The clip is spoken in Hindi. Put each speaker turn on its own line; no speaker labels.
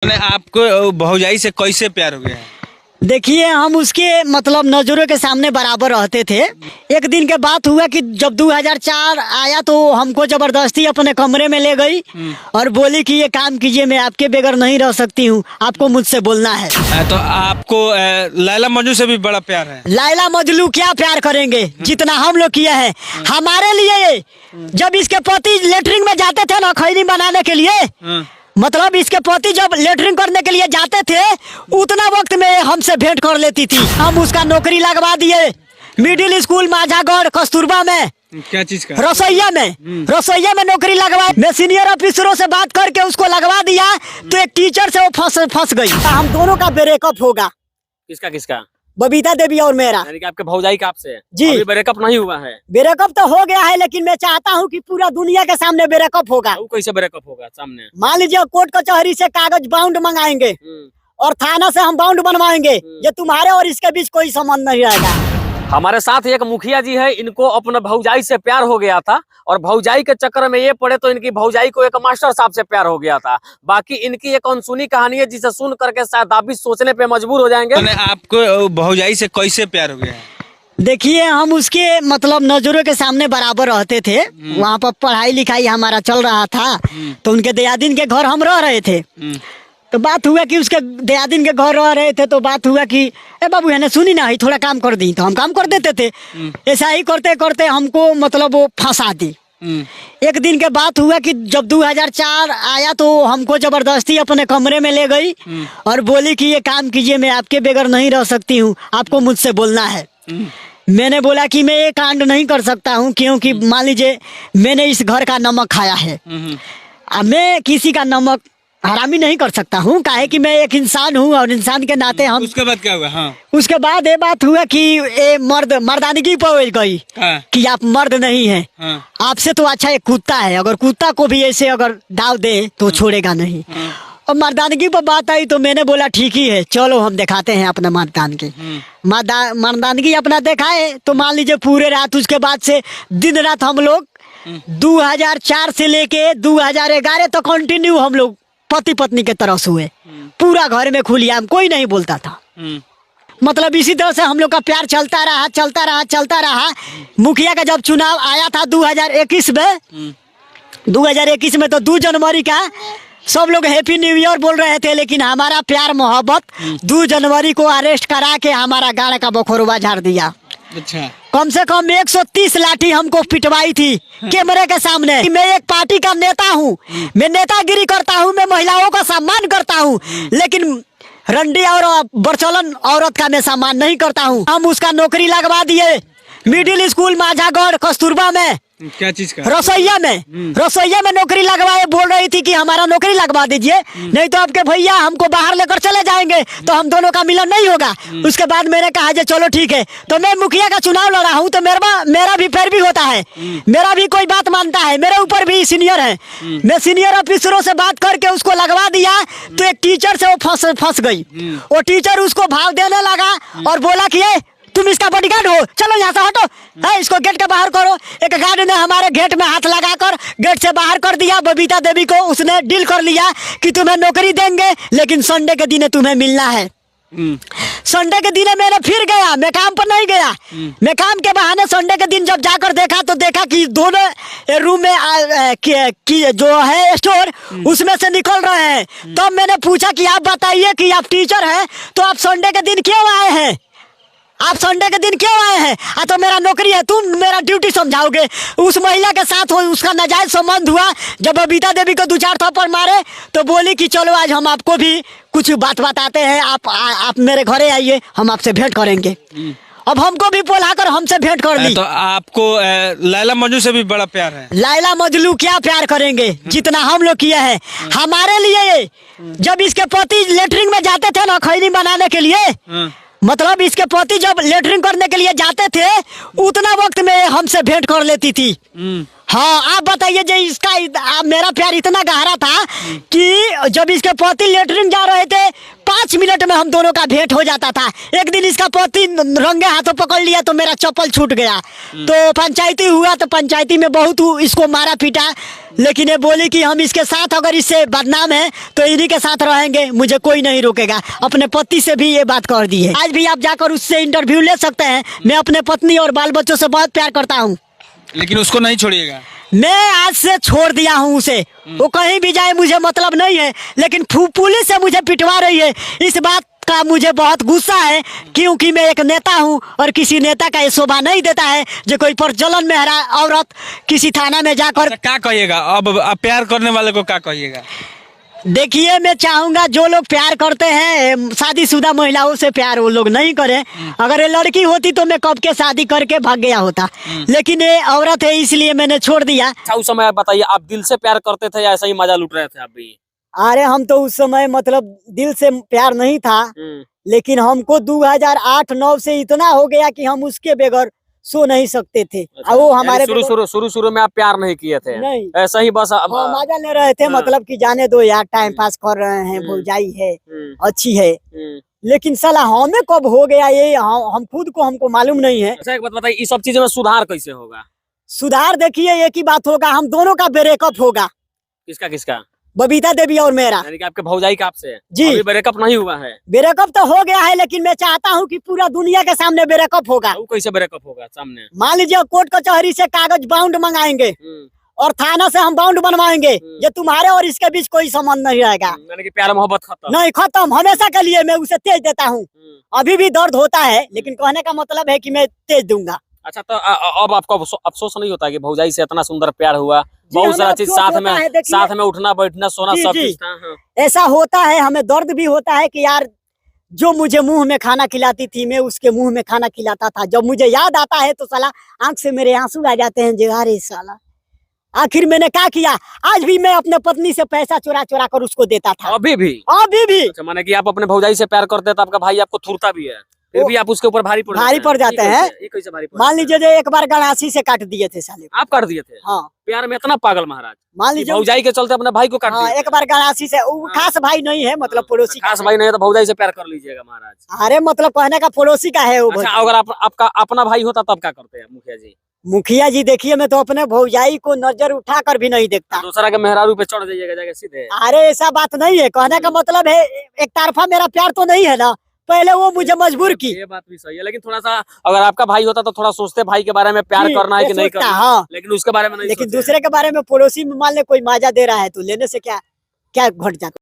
आपको भौजाई से कैसे प्यार हो गया है?
देखिए, हम उसके मतलब नजरों के सामने बराबर रहते थे। एक दिन के बात हुआ कि जब 2004 आया तो हमको जबरदस्ती अपने कमरे में ले गई और बोली कि ये काम कीजिए, मैं आपके बगैर नहीं रह सकती हूँ, आपको मुझसे बोलना है।
तो आपको लैला मजनू से भी बड़ा प्यार है?
लैला मजनू क्या प्यार करेंगे जितना हम लोग किए हैं। हमारे लिए जब इसके पति लेटरिन में जाते थे ना खैनी बनाने के लिए, मतलब इसके पति जब लेटरिंग करने के लिए जाते थे उतना वक्त में हमसे भेंट कर लेती थी। हम उसका नौकरी लगवा दिए मिडिल स्कूल माझागढ़ कस्तूरबा में।
क्या चीज का?
रसोईया में नौकरी लगवाए। मैं सीनियर ऑफिसरों से बात करके उसको लगवा दिया तो एक टीचर से वो फंस गई। हम दोनों का ब्रेकअप होगा।
किसका?
बबीता देवी और मेरा।
यानी कि आपके भौजाई का आपसे
जी।
अभी ब्रेकअप नहीं हुआ है?
ब्रेकअप तो हो गया है, लेकिन मैं चाहता हूँ कि पूरा दुनिया के सामने ब्रेकअप होगा।
वो कैसे ब्रेकअप होगा सामने?
मान लीजिए कोर्ट कचहरी से कागज बाउंड मंगाएंगे और थाना से हम बाउंड बनवाएंगे, ये तुम्हारे और इसके बीच कोई संबंध नहीं रहेगा।
हमारे साथ एक मुखिया जी है, इनको अपने भौजाई से प्यार हो गया था और भौजाई के चक्कर में ये पड़े तो इनकी भौजाई को एक मास्टर साहब से प्यार हो गया था। बाकी इनकी एक अनसुनी कहानी है जिसे सुन करके शायद आप भी सोचने पे मजबूर हो जाएंगे।
आपको भौजाई से कैसे प्यार हो गया है?
देखिए, हम उसके मतलब नजरों के सामने बराबर रहते थे। वहाँ पर पढ़ाई लिखाई हमारा चल रहा था तो उनके दयादिन के घर हम रह रहे थे। तो बात हुआ कि उसके दयादिन के घर रह रहे थे तो बात हुआ कि ए बाबू है सुनी ना, थोड़ा काम कर दी, तो हम काम कर देते थे। ऐसा ही करते करते हमको मतलब वो फंसा दी। एक दिन के बात हुआ कि जब 2004 आया तो हमको जबरदस्ती अपने कमरे में ले गई और बोली कि ये काम कीजिए, मैं आपके बगैर नहीं रह सकती हूँ, आपको मुझसे बोलना है। मैंने बोला कि मैं ये कांड नहीं कर सकता हूँ, क्योंकि मान लीजिए मैंने इस घर का नमक खाया है, मैं किसी का नमक हरामी नहीं कर सकता हूँ, काहे कि मैं एक इंसान हूँ और इंसान के नाते हम।
उसके बाद क्या हुआ? हाँ।
उसके बाद ये बात हुआ कि ये मर्दानगी पर गई कि आप मर्द नहीं हैं। आपसे तो अच्छा एक कुत्ता है, अगर कुत्ता को भी ऐसे अगर दाव दे तो छोड़ेगा नहीं। और मर्दानगी पर बात आई तो मैंने बोला ठीक ही है, चलो हम दिखाते हैं अपना मर्दानगी। मर्दानगी अपना दिखाए तो मान लीजिए पूरे रात, उसके बाद से दिन रात हम लोग 2004 से लेके 2011 तक कंटिन्यू हम लोग पति पत्नी के तरस हुए। पूरा घर में खुलियाम, कोई नहीं बोलता था। मतलब इसी तरह से हम लोग का प्यार चलता रहा। मुखिया का जब चुनाव आया था 2021 में तो 2 जनवरी का सब लोग हैप्पी न्यू ईयर बोल रहे थे, लेकिन हमारा प्यार मोहब्बत 2 जनवरी को अरेस्ट करा के हमारा गाड़ का बखोरवा झाड़ दिया।
अच्छा।
कम से कम 130 लाठी हमको पिटवाई थी कैमरे के सामने। मैं एक पार्टी का नेता हूँ, मैं नेतागिरी करता हूँ, मैं महिलाओं का सम्मान करता हूँ, लेकिन रंडी और बरचलन औरत का मैं सम्मान नहीं करता हूँ। हम उसका नौकरी लगवा दिए मिडिल स्कूल माझागढ़ कस्तूरबा में।
क्या चीज का?
रसोईया में नौकरी लगवाए। बोल रही थी कि हमारा नौकरी लगवा दीजिए, नहीं तो आपके भैया हमको बाहर लेकर चले जाएंगे, तो हम दोनों का मिलन नहीं होगा। उसके बाद मैंने कहा जे चलो ठीक है। तो मैं मुखिया का चुनाव लड़ा हूँ तो मेरा भी पैर भी होता है, मेरा भी कोई बात मानता है, मेरे ऊपर भी सीनियर है। मैं सीनियर ऑफिसरों से बात करके उसको लगवा दिया तो एक टीचर से वो फंस गई। वो टीचर उसको भाव देने लगा और बोला कि तुम इसका बॉडीगार्ड हो, चलो यहाँ से हटो, इसको गेट के बाहर करो। एक गार्ड ने हमारे गेट में हाथ लगाकर गेट से बाहर कर दिया। बबीता देवी को उसने डील कर लिया कि तुम्हें नौकरी देंगे, लेकिन संडे के दिन तुम्हें मिलना है। संडे के दिन मैंने फिर गया, मैं काम पर नहीं गया। मैं काम के बहाने संडे के दिन जब जाकर देखा तो देखा कि दोनों रूम में की जो है स्टोर उसमें से निकल रहे हैं। तब मैंने पूछा कि आप बताइए कि आप टीचर हैं तो आप संडे के दिन क्यों आए हैं, आप संडे के दिन क्यों आए हैं? तो मेरा नौकरी है, तुम मेरा ड्यूटी समझाओगे। उस महिला के साथ उसका नाजायज संबंध हुआ। जब बबीता देवी को 2-4 थप्पड़ मारे तो बोली कि चलो आज हम आपको भी कुछ बात बताते हैं, आप मेरे घरे आइए, हम आपसे भेंट करेंगे। अब हमको भी बुलाकर हमसे भेंट कर ली।
तो आपको लैला मजनू से भी बड़ा प्यार है? लैला
मजनू क्या प्यार करेंगे जितना हम लोग किए हैं। हमारे लिए जब इसके पति लेटरिन में जाते थे ना खैनी बनाने के लिए, मतलब इसके पति जब लेटरिन करने के लिए जाते थे उतना वक्त में हमसे भेंट कर लेती थी। हाँ, आप बताइए जो इसका मेरा प्यार इतना गहरा था कि जब इसके पति लेटरिन जा रहे थे 5 मिनट में हम दोनों का भेंट हो जाता था। एक दिन इसका पति रंगे हाथों पकड़ लिया तो मेरा चप्पल छूट गया। तो पंचायती हुआ तो पंचायती में बहुत इसको मारा पीटा, लेकिन ये बोली कि हम इसके साथ अगर इससे बदनाम है तो इन्हीं के साथ रहेंगे, मुझे कोई नहीं रोकेगा। अपने पति से भी ये बात कर दी है। आज भी आप जाकर उससे इंटरव्यू ले सकते हैं। मैं अपने पत्नी और बाल बच्चों से बहुत प्यार करता हूँ,
लेकिन उसको नहीं छोड़िएगा।
मैं आज से छोड़ दिया हूँ उसे। वो कहीं भी जाए मुझे मतलब नहीं है, लेकिन पुलिस से मुझे पिटवा रही है। इस बात का मुझे बहुत गुस्सा है, क्योंकि मैं एक नेता हूँ और किसी नेता का ये शोभा नहीं देता है जो कोई प्रज्वलन मेहरा औरत किसी थाना में जाकर।
क्या कहिएगा अब प्यार करने वाले को, क्या कहिएगा?
देखिए, मैं चाहूंगा जो लोग प्यार करते हैं शादीशुदा महिलाओं से प्यार वो लोग नहीं करें। अगर ये लड़की होती तो मैं कब के शादी करके भाग गया होता, लेकिन ये औरत है इसलिए मैंने छोड़ दिया।
अच्छा, उस समय बताइए, आप दिल से प्यार करते थे या ऐसा ही मजा लूट रहे थे आप भी?
अरे हम तो उस समय मतलब दिल से प्यार नहीं था, लेकिन हमको 2008-9 से इतना हो गया कि हम उसके बगैर सो नहीं सकते थे।
अच्छा,
वो हमारे
शुरू में आप प्यार नहीं किए थे?
नहीं,
ऐसा ही बस
मजा ले रहे थे। मतलब कि जाने दो यार, टाइम पास कर रहे हैं, भौजाई है अच्छी है। लेकिन साला हमें कब हो गया ये हम खुद को हमको मालूम नहीं है।
अच्छा, एक बात बताइए, इस सब चीजों में सुधार कैसे होगा?
सुधार देखिए, एक ही बात होगा, हम दोनों का ब्रेकअप होगा।
किसका किसका?
बबीता देवी और मेरा।
यानी कि आपके भौजाई का आपसे?
जी।
अभी ब्रेकअप नहीं हुआ है?
ब्रेकअप तो हो गया है, लेकिन मैं चाहता हूँ कि पूरा दुनिया के सामने ब्रेकअप होगा।
वो कैसे ब्रेकअप होगा सामने?
मान लीजिए कोर्ट कचहरी से कागज बाउंड मंगाएंगे और थाना से हम बाउंड बनवाएंगे, ये तुम्हारे और इसके बीच कोई संबंध नहीं रहेगा।
यानी कि प्यार मोहब्बत खत्म? नहीं,
खत्म हमेशा के लिए। मैं उसे तेज देता हूँ, अभी भी दर्द होता है, लेकिन कहने का मतलब है कि मैं तेज दूंगा।
अच्छा, तो अब आपको अफसोस नहीं होता कि भौजाई से इतना सुंदर प्यार हुआ, बहुत सारा चीज साथ में उठना बैठना सोना सब चीज था?
ऐसा होता है, हमें दर्द भी होता है कि यार जो मुझे मुंह में खाना खिलाती थी, मैं उसके मुंह में खाना खिलाता था। जब मुझे याद आता है तो साला आंख से मेरे आंसू आ जाते हैं। अरे साला, आखिर मैंने क्या किया? आज भी मैं अपने पत्नी से पैसा चुरा चुरा कर उसको देता था।
अभी भी?
अच्छा,
माने कि आप अपने भौजाई से प्यार करते तो आपका भाई आपको थूरता भी है, फिर भी आप उसके ऊपर भारी पड़ जाते हैं।
मान लीजिए एक बार गणासी से काट दिए थे साले।
आप काट दिए थे? हाँ। प्यार में इतना पागल महाराज? मान लीजिए भौजाई के चलते अपने भाई को काट दिया।
एक बार गणासी से, खास भाई नहीं है, मतलब पड़ोसी।
खास भाई नहीं है तो भौजाई से प्यार कर लीजिएगा महाराज।
अरे मतलब कहने का पड़ोसी का है वो।
अच्छा, अगर आपका अपना भाई होता तब क्या करते हैं मुखिया जी?
मुखिया जी देखिए, मैं तो अपने भौजाई को नजर उठा कर भी नहीं देखता।
दूसरा के मेहरारू पे चढ़ जाइएगा जाके सीधे?
अरे ऐसा बात नहीं है, कहने का मतलब है एक तरफा मेरा प्यार तो नहीं है ना। पहले वो मुझे मजबूर की।
ये बात भी सही है, लेकिन थोड़ा सा अगर आपका भाई होता तो थोड़ा सोचते भाई के बारे में, प्यार करना है कि नहीं करना। हाँ, लेकिन उसके बारे में नहीं।
लेकिन दूसरे के बारे में, पड़ोसी में मान ले कोई माजा दे रहा है तो लेने से क्या घट जाता।